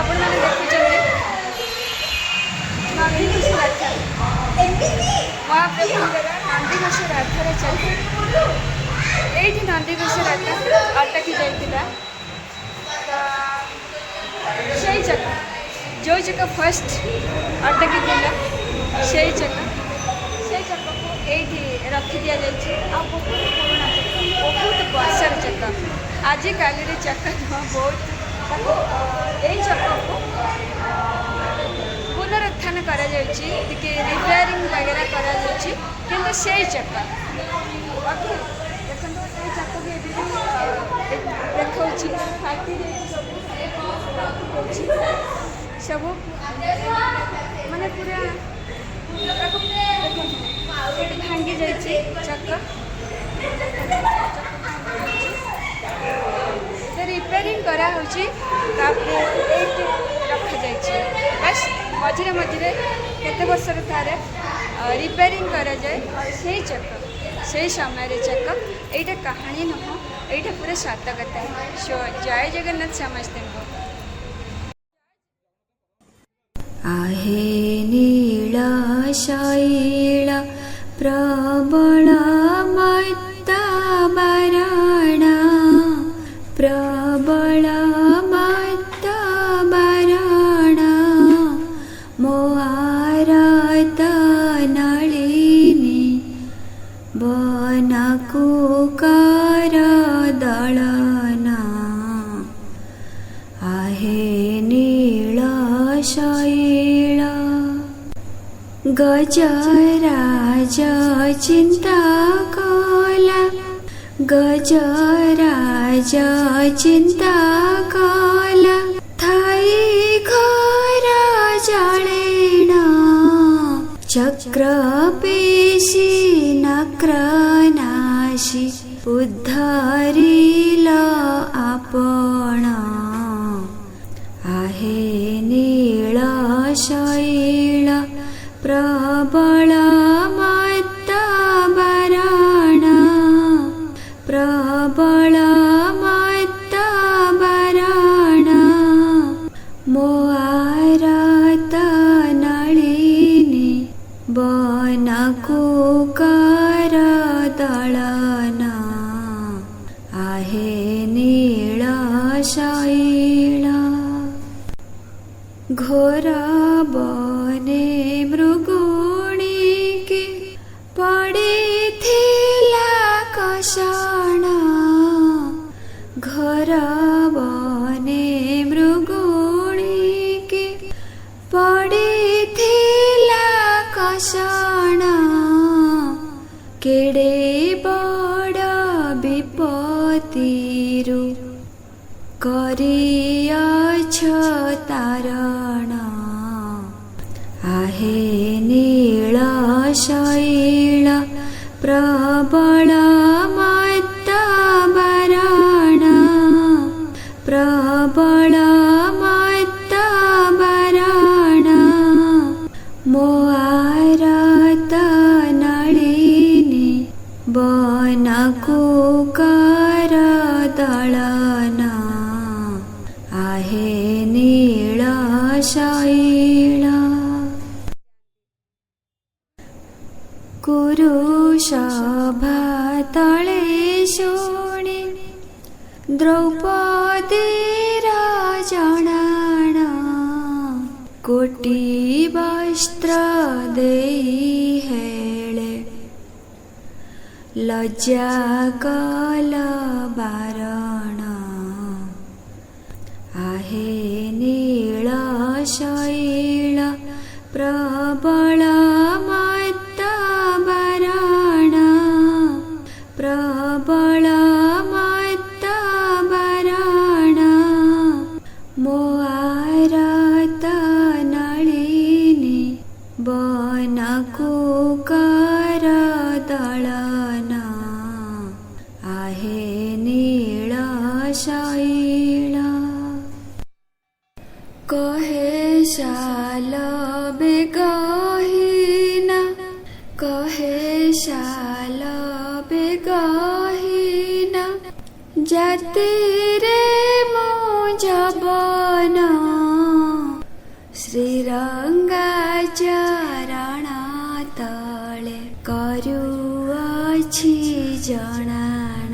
आपण मैंने देखुं नंदीघोष रथ महाप्रभु नंदीघोष रथर चलते ये नंदीघोष रथ अटकी जाता से जगह जो जगह फर्स्ट अटकी से जगह को ये रखी दि जाए बहुत पुराना चक्र बहुत वर्षर चक्र आजिकल चक्र बहुत यही चक्र को पुनरुत्थान करा रिपेयरिंग वगैरह करा किंतु से चक्र देखो ये चक्र भी देखा फाटी सब माने पूरा भांगी जाइए चक्र रिपेयरिंग करा रखा जाए बस मझे मझे केते वर्षर थारे रिपेयरिंग करा जाए से चक्र से समय चक्र यहाँ कहानी नुह यहाँ पूरा सार्थकता है सो जय जगन्नाथ समस्ते आहे नीला शैला प्रबल मत्ता बराणा प्रबल मत्ता बराणा मो आरत नलिनी बनकुकार दलना आहे नीला शैला गजराज चिंता कला गजराज चिंता कला थाई घर जलेना चक्र पेशी नक्रनाशी उद्धारिल आपण आहे नील शैला प्रबल मत्ता बराणा प्रबल मत्ता बराणा मो आरत नलिनी बनकुकार दलना आहे नील शैला घोर बने मृगुणी के पड़ी थिला कषाण घोर बने मृगुणी के पड़ी थिला कषाण केड़े बड़ विपत्तिरु करियाछ तारण आहे नील शैला प्रबल मत्ता बराणा प्रबल मत्ता बराणा मो आरत नलिनी बनकुकार दलना आहे नील शैला कुरुशभा तले शुणी द्रौपदीर जनाण कोटि वस्त्र देई हेले लज्जा कल बारण आहे नील शैला प्रबल मत्ता बराणा प्रबल मत्ता बराणा मो आरत नलिनी बनकुकार दलना आहे नील शैला कहे शाल बेगहीना कहे शाल बेगहीना जाति रे मो जबना ଶ୍ରୀରଙ୍ଗା ଚରଣ ତଳେ କରୁଅଛି ଜଣାଣ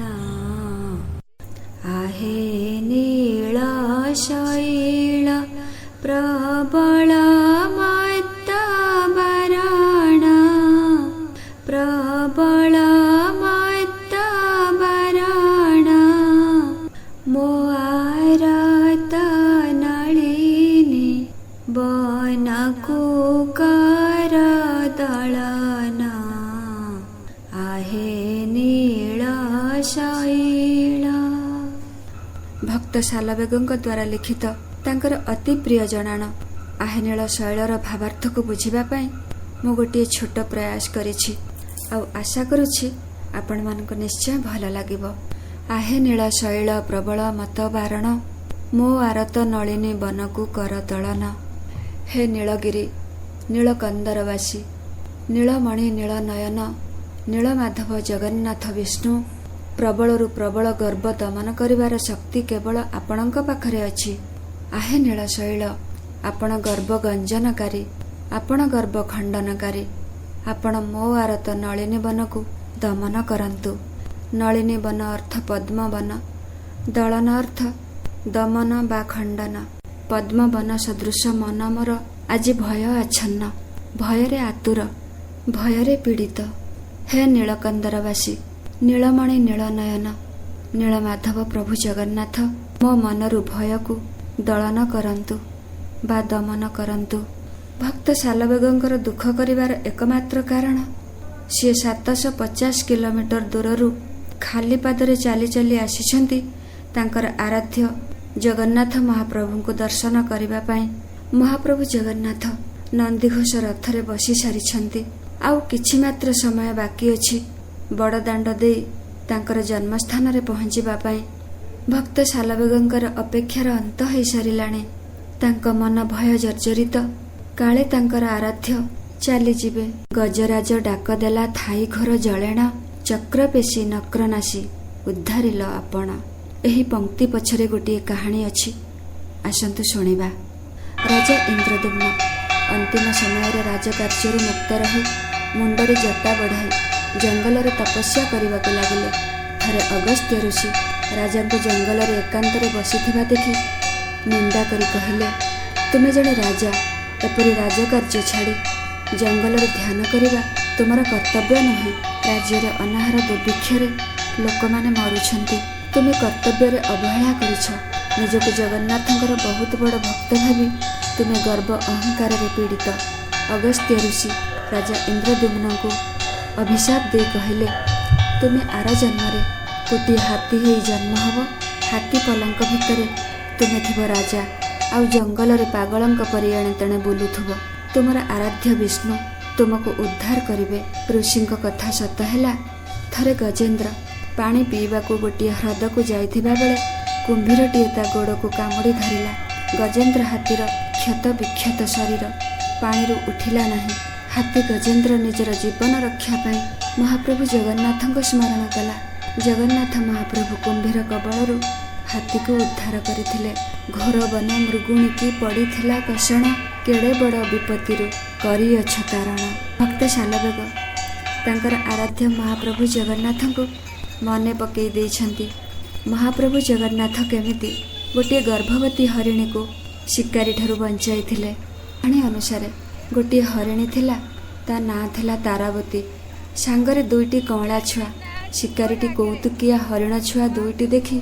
आहे नीଳ ଶୈଳ ପ୍ରବଳ ମତ୍ତ ବାରଣ ପ୍ରବଳ ମତ୍ତ ବାରଣ ମୋ ଆରତ ନଳିନୀ ବନକୁ କର ଦଳନ आहे नीଳ ଶୈଳ। ଭକ୍ତ ଶାଲବେଗଙ୍କ ଦ୍ୱାରା ଲିଖିତ ତାଙ୍କର ଅତି ପ୍ରିୟ ଜଣାଣ आहे नीଳ ଶୈଳର ଭାବାର୍ଥକୁ ବୁଝିବା ପାଇଁ ମୁଁ ଗୋଟିଏ ଛୋଟ ପ୍ରୟାସ କରିଛି, ଆଉ ଆଶା କରୁଛି ଆପଣମାନଙ୍କୁ ନିଶ୍ଚୟ ଭଲ ଲାଗିବ। आहे नीଳ ଶୈଳ ପ୍ରବଳ ମତ ବାରଣ ମୋ ଆରତ ନଳିନୀ ବନକୁ କର ଦଳନ। ହେ ନୀଳଗିରି ନୀଳକନ୍ଦରବାସୀ ନୀଳମଣି ନୀଳନୟନ ନୀଳମାଧବ ଜଗନ୍ନାଥ ବିଷ୍ଣୁ, ପ୍ରବଳରୁ ପ୍ରବଳ ଗର୍ବ ଦମନ କରିବାର ଶକ୍ତି କେବଳ ଆପଣଙ୍କ ପାଖରେ ଅଛି। आहे नीଳ ଶୈଳ ଆପଣ ଗର୍ବ ଗଞ୍ଜନକାରୀ, ଆପଣ ଗର୍ବ ଖଣ୍ଡନକାରୀ, ଆପଣ ମୋ ଆରତ ନଳିନୀ ବନକୁ ଦମନ କରନ୍ତୁ। ନଳିନୀ ବନ ଅର୍ଥ ପଦ୍ମବନ, ଦଳନ ଅର୍ଥ ଦମନ ବା ଖଣ୍ଡନ। ପଦ୍ମବନ ସଦୃଶ ମନ ମୋର ଆଜି ଭୟ ଆଚ୍ଛନ୍ନ, ଭୟରେ ଆତୁର, ଭୟରେ ପୀଡ଼ିତ। ହେ ନୀଳକନ୍ଦରବାସୀ ନୀଳମଣି ନୀଳନୟନ ନୀଳମାଧବ ପ୍ରଭୁ ଜଗନ୍ନାଥ, ମୋ ମନରୁ ଭୟକୁ ଦଳନ କରନ୍ତୁ ବା ଦମନ କରନ୍ତୁ। ଭକ୍ତ ଶାଲବେଗଙ୍କର ଦୁଃଖ କରିବାର ଏକମାତ୍ର କାରଣ ସିଏ 750 କିଲୋମିଟର ଦୂରରୁ ଖାଲି ପାଦରେ ଚାଲି ଚାଲି ଆସିଛନ୍ତି ତାଙ୍କର ଆରାଧ୍ୟ ଜଗନ୍ନାଥ ମହାପ୍ରଭୁଙ୍କୁ ଦର୍ଶନ କରିବା ପାଇଁ। ମହାପ୍ରଭୁ ଜଗନ୍ନାଥ ନନ୍ଦିଘୋଷ ରଥରେ ବସି ସାରିଛନ୍ତି, ଆଉ କିଛି ମାତ୍ର ସମୟ ବାକି ଅଛି ବଡ଼ଦାଣ୍ଡ ଦେଇ ତାଙ୍କର ଜନ୍ମସ୍ଥାନରେ ପହଞ୍ଚିବା ପାଇଁ। ଭକ୍ତ ଶାଲବେଗଙ୍କର ଅପେକ୍ଷାର ଅନ୍ତ ହୋଇସାରିଲାଣି। ତାଙ୍କ ମନ ଭୟ ଜର୍ଜରିତ, କାଳେ ତାଙ୍କର ଆରାଧ୍ୟ ଚାଲିଯିବେ। ଗଜରାଜ ଡାକ ଦେଲା ଥାଇ ଘୋର ଜଳେଣ, ଚକ୍ରପେଶୀ ନକ୍ରନାଶୀ ଉଦ୍ଧାରିଲ ଆପଣ। ଏହି ପଙ୍କ୍ତି ପଛରେ ଗୋଟିଏ କାହାଣୀ ଅଛି, ଆସନ୍ତୁ ଶୁଣିବା। ରାଜା ଇନ୍ଦ୍ରଦ୍ୟୁମ୍ନ ଅନ୍ତିମ ସମୟରେ ରାଜକାର୍ଯ୍ୟରୁ ମୁକ୍ତ ରହି ମୁଣ୍ଡରେ ଜଟା ବଢ଼ାଇ ଜଙ୍ଗଲରେ ତପସ୍ୟା କରିବାକୁ ଲାଗିଲେ। ଥରେ ଅଗସ୍ତ୍ୟ ଋଷି ରାଜାଙ୍କୁ ଜଙ୍ଗଲରେ ଏକାନ୍ତରେ ବସିଥିବା ଦେଖି ନିନ୍ଦା କରି କହିଲେ, ତୁମେ ଜଣେ ରାଜା, ଏପରି ରାଜକାର୍ଯ୍ୟ ଛାଡ଼ି ଜଙ୍ଗଲରେ ଧ୍ୟାନ କରିବା ତୁମର କର୍ତ୍ତବ୍ୟ ନୁହେଁ। ରାଜ୍ୟରେ ଅନାହାର ଦୁର୍ଭିକ୍ଷରେ ଲୋକମାନେ ମରୁଛନ୍ତି, ତୁମେ କର୍ତ୍ତବ୍ୟରେ ଅବହେଳା କରିଛ। ନିଜକୁ ଜଗନ୍ନାଥଙ୍କର ବହୁତ ବଡ଼ ଭକ୍ତ ଭାବି ତୁମେ ଗର୍ବ ଅହଙ୍କାରରେ ପୀଡ଼ିତ। ଅଗସ୍ତ୍ୟ ଋଷି ରାଜା ଇନ୍ଦ୍ରଦ୍ୟୁମ୍ନଙ୍କୁ ଅଭିଶାପ ଦେଇ କହିଲେ, ତୁମେ ଆର ଜନ୍ମରେ ଗୋଟିଏ ହାତୀ ହେଇ ଜନ୍ମ ହେବ। ହାତୀ ପଲଙ୍କ ଭିତରେ ତୁମେ ଥିବ ରାଜା, ଆଉ ଜଙ୍ଗଲରେ ପାଗଳଙ୍କ ପରି ଏଣେ ତେଣେ ବୁଲୁଥିବ। ତୁମର ଆରାଧ୍ୟ ବିଷ୍ଣୁ ତୁମକୁ ଉଦ୍ଧାର କରିବେ। ଋଷିଙ୍କ କଥା ସତ ହେଲା। ଥରେ ଗଜେନ୍ଦ୍ର ପାଣି ପିଇବାକୁ ଗୋଟିଏ ହ୍ରଦକୁ ଯାଇଥିବା ବେଳେ କୁମ୍ଭୀରଟିଏ ତା ଗୋଡ଼କୁ କାମୁଡ଼ି ଧରିଲା। ଗଜେନ୍ଦ୍ର ହାତୀର କ୍ଷତ ବିକ୍ଷତ ଶରୀର ପାଣିରୁ ଉଠିଲା ନାହିଁ। ହାତୀ ଗଜେନ୍ଦ୍ର ନିଜର ଜୀବନ ରକ୍ଷା ପାଇଁ ମହାପ୍ରଭୁ ଜଗନ୍ନାଥଙ୍କ ସ୍ମରଣ କଲା। ଜଗନ୍ନାଥ ମହାପ୍ରଭୁ କୁମ୍ଭୀର କବଳରୁ ହାତୀକୁ ଉଦ୍ଧାର କରିଥିଲେ। ଘୋର ବନ ମୃଗୁଣୀକି ପଡ଼ିଥିଲା କଷଣ, କେଡ଼େ ବଡ଼ ବିପତ୍ତିରୁ କରିଅଛ ତାରଣ। ଭକ୍ତ ଶାଲବେଗ ତାଙ୍କର ଆରାଧ୍ୟ ମହାପ୍ରଭୁ ଜଗନ୍ନାଥଙ୍କୁ ମନେ ପକାଇ ଦେଇଛନ୍ତି। ମହାପ୍ରଭୁ ଜଗନ୍ନାଥ କେମିତି ଗୋଟିଏ ଗର୍ଭବତୀ ହରିଣୀକୁ ଶିକାରୀଠାରୁ ବଞ୍ଚାଇଥିଲେ। କାହାଣୀ ଅନୁସାରେ ଗୋଟିଏ ହରିଣୀ ଥିଲା, ତା ନାଁ ଥିଲା ତାରାବତୀ। ସାଙ୍ଗରେ ଦୁଇଟି କଅଁଳା ଛୁଆ। ଶିକାରୀଟି କୌତୁକିଆ ହରିଣ ଛୁଆ ଦୁଇଟି ଦେଖି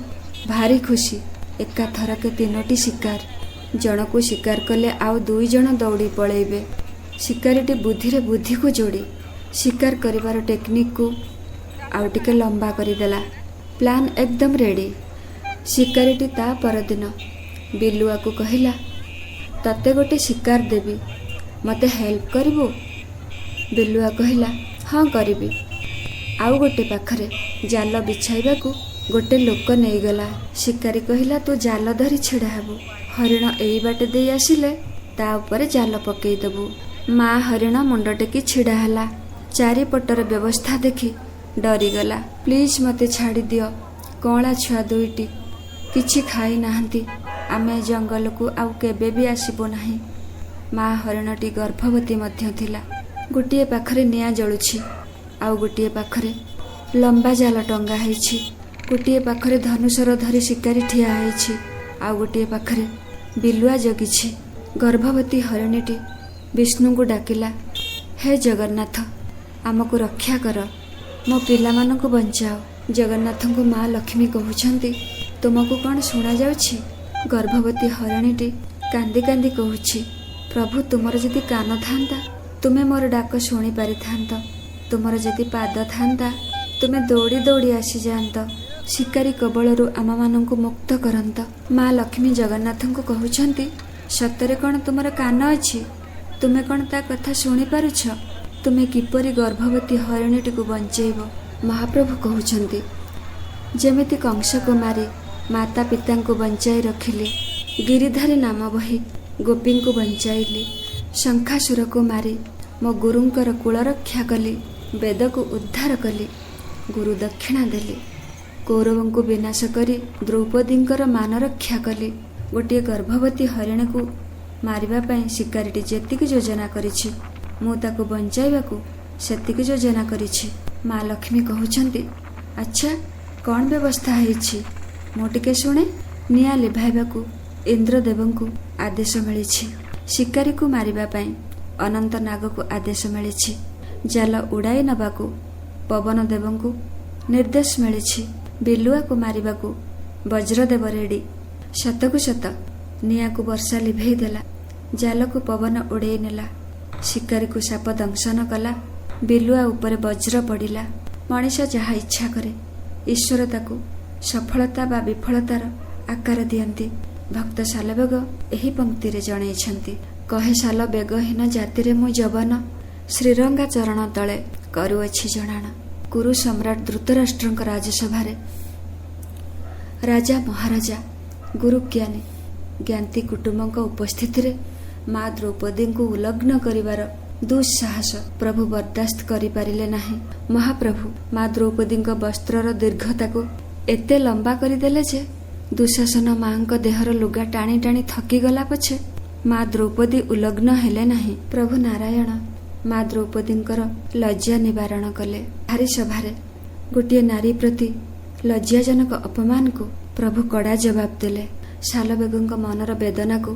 ଭାରି ଖୁସି। ଏକାଥରକେ 3ଟି ଶିକାର। ଜଣକୁ ଶିକାର କଲେ ଆଉ 2 ଜଣ ଦୌଡ଼ି ପଳେଇବେ। ଶିକାରୀଟି ବୁଦ୍ଧିରେ ବୁଦ୍ଧିକୁ ଯୋଡ଼ି ଶିକାର କରିବାର ଟେକ୍ନିକକୁ ଆଉ ଟିକେ ଲମ୍ବା କରିଦେଲା। ପ୍ଲାନ୍ ଏକଦମ ରେଡ଼ି। ଶିକାରୀଟି ତା ପରଦିନ ବିଲୁଆକୁ କହିଲା, ତତେ ଗୋଟେ ଶିକାର ଦେବି, ମୋତେ ହେଲ୍ପ କରିବୁ? ବିଲୁଆ କହିଲା, ହଁ କରିବି। ଆଉ ଗୋଟେ ପାଖରେ ଜାଲ ବିଛାଇବାକୁ ଗୋଟେ ଲୋକ ନେଇଗଲା। ଶିକାରୀ କହିଲା, ତୁ ଜାଲ ଧରି ଛିଡ଼ା ହେବୁ। ହରିଣ ଏଇ ବାଟେ ଦେଇ ଆସିଲେ ତା ଉପରେ ଜାଲ ପକେଇଦେବୁ। ମା ହରିଣ ମୁଣ୍ଡ ଟେକି ଛିଡ଼ା ହେଲା। ଚାରିପଟର ବ୍ୟବସ୍ଥା ଦେଖି ଡରିଗଲା। ପ୍ଲିଜ୍ ମୋତେ ଛାଡ଼ିଦିଅ। କଅଁଳା ଛୁଆ ଦୁଇଟି କିଛି ଖାଇ ନାହାନ୍ତି। ଆମେ ଜଙ୍ଗଲକୁ ଆଉ କେବେ ବି ଆସିବୁ ନାହିଁ। ମା ହରିଣଟି ଗର୍ଭବତୀ ମଧ୍ୟ ଥିଲା। ଗୋଟିଏ ପାଖରେ ନିଆଁ ଜଳୁଛି, ଆଉ ଗୋଟିଏ ପାଖରେ ଲମ୍ବା ଜାଲ ଟଙ୍ଗା ହେଇଛି। ଗୋଟିଏ ପାଖରେ ଧନୁଶର ଧରି ଶିକାରୀ ଠିଆ ହେଇଛି, ଆଉ ଗୋଟିଏ ପାଖରେ ବିଲୁଆ ଜଗିଛି। ଗର୍ଭବତୀ ହରିଣୀଟି ବିଷ୍ଣୁଙ୍କୁ ଡାକିଲା, ହେ ଜଗନ୍ନାଥ, ଆମକୁ ରକ୍ଷା କର, ମୋ ପିଲାମାନଙ୍କୁ ବଞ୍ଚାଅ। ଜଗନ୍ନାଥଙ୍କୁ ମା ଲକ୍ଷ୍ମୀ କହୁଛନ୍ତି, ତୁମକୁ କ'ଣ ଶୁଣାଯାଉଛି? ଗର୍ଭବତୀ ହରିଣୀଟି କାନ୍ଦି କାନ୍ଦି କହୁଛି, ପ୍ରଭୁ, ତୁମର ଯଦି କାନ ଥାନ୍ତା ତୁମେ ମୋର ଡାକ ଶୁଣି ପାରିଥାନ୍ତ। ତୁମର ଯଦି ପାଦ ଥାନ୍ତା ତୁମେ ଦୌଡ଼ି ଦୌଡ଼ି ଆସିଯାଆନ୍ତ, ଶିକାରୀ କବଳରୁ ଆମମାନଙ୍କୁ ମୁକ୍ତ କରନ୍ତ। ମା ଲକ୍ଷ୍ମୀ ଜଗନ୍ନାଥଙ୍କୁ କହୁଛନ୍ତି, ସତରେ କ'ଣ ତୁମର କାନ ଅଛି? ତୁମେ କ'ଣ ତା କଥା ଶୁଣିପାରୁଛ? ତୁମେ କିପରି ଗର୍ଭବତୀ ହରିଣୀଟିକୁ ବଞ୍ଚେଇବ? ମହାପ୍ରଭୁ କହୁଛନ୍ତି, ଯେମିତି କଂସକୁ ମାରି ମାତା ପିତାଙ୍କୁ ବଞ୍ଚାଇ ରଖିଲି, ଗିରିଧାରୀ ନାମ ବହି ଗୋପୀଙ୍କୁ ବଞ୍ଚାଇଲି, ଶଙ୍ଖାସୁରକୁ ମାରି ମୋ ଗୁରୁଙ୍କର କୁଳରକ୍ଷା କଲି, ବେଦକୁ ଉଦ୍ଧାର କଲି, ଗୁରୁ ଦକ୍ଷିଣା ଦେଲି, କୌରବଙ୍କୁ ବିନାଶ କରି ଦ୍ରୌପଦୀଙ୍କର ମାନ ରକ୍ଷା କଲି। ଗୋଟିଏ ଗର୍ଭବତୀ ହରିଣୀକୁ ମାରିବା ପାଇଁ ଶିକାରୀଟି ଯେତିକି ଯୋଜନା କରିଛି, ମୁଁ ତାକୁ ବଞ୍ଚାଇବାକୁ ସେତିକି ଯୋଜନା କରିଛି। ମା ଲକ୍ଷ୍ମୀ କହୁଛନ୍ତି, ଆଚ୍ଛା, କ'ଣ ବ୍ୟବସ୍ଥା ହେଇଛି ମୁଁ ଟିକେ ଶୁଣେ। ନିଆଁ ଲିଭାଇବାକୁ ଇନ୍ଦ୍ରଦେବଙ୍କୁ ଆଦେଶ ମିଳିଛି, ଶିକାରୀକୁ ମାରିବା ପାଇଁ ଅନନ୍ତ ନାଗକୁ ଆଦେଶ ମିଳିଛି, ଜାଲ ଉଡ଼ାଇ ନେବାକୁ ପବନ ଦେବଙ୍କୁ ନିର୍ଦ୍ଦେଶ ମିଳିଛି, ବିଲୁଆକୁ ମାରିବାକୁ ବଜ୍ରଦେବ ରେଡ଼ି। ସତକୁ ସତ ନିଆଁକୁ ବର୍ଷା ଲିଭେଇ ଦେଲା, ଜାଲକୁ ପବନ ଉଡ଼େଇ ନେଲା, ଶିକାରୀକୁ ସାପ ଦଂଶନ କଲା, ବିଲୁଆ ଉପରେ ବଜ୍ର ପଡ଼ିଲା। ମଣିଷ ଯାହା ଇଚ୍ଛା କରେ, ଈଶ୍ୱର ତାକୁ ସଫଳତା ବା ବିଫଳତାର ଆକାର ଦିଅନ୍ତି। ଭକ୍ତ ଶାଲବେଗ ଏହି ପଂକ୍ତିରେ ଜଣେଇଛନ୍ତି, କହେ ଶାଲ ବେଗହୀନ ଜାତିରେ ମୁଁ ଯବନ, ଶ୍ରୀରଙ୍ଗା ଚରଣ ତଳେ କରୁଅଛି ଜଣାଣ। କୁରୁ ସମ୍ରାଟ ଧୃତରାଷ୍ଟ୍ରଙ୍କ ରାଜସଭାରେ ରାଜା ମହାରାଜା ଗୁରୁଜ୍ଞାନୀ ଜ୍ଞାତି କୁଟୁମ୍ବଙ୍କ ଉପସ୍ଥିତିରେ ମା ଦ୍ରୌପଦୀଙ୍କୁ ଉଲଗ୍ନ କରିବାର ଦୁଃସାହସ ପ୍ରଭୁ ବରଦାସ୍ତ କରିପାରିଲେ ନାହିଁ। ମହାପ୍ରଭୁ ମା ଦ୍ରୌପଦୀଙ୍କ ବସ୍ତ୍ରର ଦୀର୍ଘତାକୁ ଏତେ ଲମ୍ବା କରିଦେଲେ ଯେ ଦୁଃଶାସନ ମାଙ୍କ ଦେହର ଲୁଗା ଟାଣି ଟାଣି ଥକିଗଲା ପଛେ ମା ଦ୍ରୌପଦୀ ଉଲଗ୍ନ ହେଲେ ନାହିଁ। ପ୍ରଭୁ ନାରାୟଣ ମା ଦ୍ରୌପଦୀଙ୍କର ଲଜ୍ଜା ନିବାରଣ କଲେ। ଭାରି ସଭାରେ ଗୋଟିଏ ନାରୀ ପ୍ରତି ଲଜ୍ଜାଜନକ ଅପମାନକୁ ପ୍ରଭୁ କଡ଼ା ଜବାବ ଦେଲେ। ଶାଲବେଗଙ୍କ ମନର ବେଦନାକୁ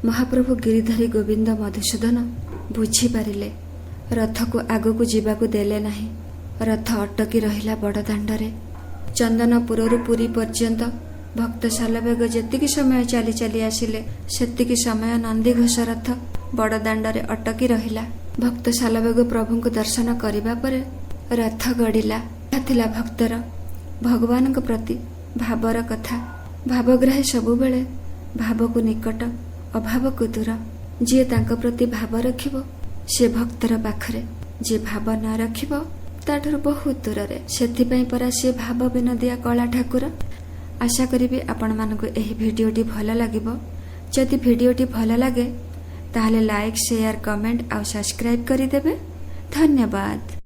ମହାପ୍ରଭୁ ଗିରିଧାରୀ ଗୋବିନ୍ଦ ମଧୁସୂଦନ ବୁଝିପାରିଲେ। ରଥକୁ ଆଗକୁ ଯିବାକୁ ଦେଲେ ନାହିଁ। ରଥ ଅଟକି ରହିଲା ବଡ଼ଦାଣ୍ଡରେ। ଚନ୍ଦନପୁରରୁ ପୁରୀ ପର୍ଯ୍ୟନ୍ତ ଭକ୍ତ ଶାଲବେଗ ଯେତିକି ସମୟ ଚାଲି ଚାଲି ଆସିଲେ, ସେତିକି ସମୟ ନନ୍ଦିଘୋଷ ରଥ ବଡ଼ଦାଣ୍ଡରେ ଅଟକି ରହିଲା। ଭକ୍ତ ଶାଲବେଗ ପ୍ରଭୁଙ୍କୁ ଦର୍ଶନ କରିବା ପରେ ରଥ ଗଡ଼ିଲା। ଏହା ଥିଲା ଭକ୍ତର ଭଗବାନଙ୍କ ପ୍ରତି ଭାବର କଥା। ଭାବଗ୍ରାହୀ ସବୁବେଳେ ଭାବକୁ ନିକଟ, ଅଭାବକୁ ଦୂର। ଯିଏ ତାଙ୍କ ପ୍ରତି ଭାବ ରଖିବ ସେ ଭକ୍ତର ପାଖରେ, ଯିଏ ଭାବ ନ ରଖିବ ତାଠାରୁ ବହୁତ ଦୂରରେ। ସେଥିପାଇଁ ପରା ସେ ଭାବ ବିନୋଦିଆ କଳା ଠାକୁର। ଆଶା କରିବି ଆପଣମାନଙ୍କୁ ଏହି ଭିଡ଼ିଓଟି ଭଲ ଲାଗିବ। ଯଦି ଭିଡ଼ିଓଟି ଭଲ ଲାଗେ ତାହେଲେ ଲାଇକ୍, ସେୟାର, କମେଣ୍ଟ ଆଉ ସବସ୍କ୍ରାଇବ୍ କରିଦେବେ। ଧନ୍ୟବାଦ।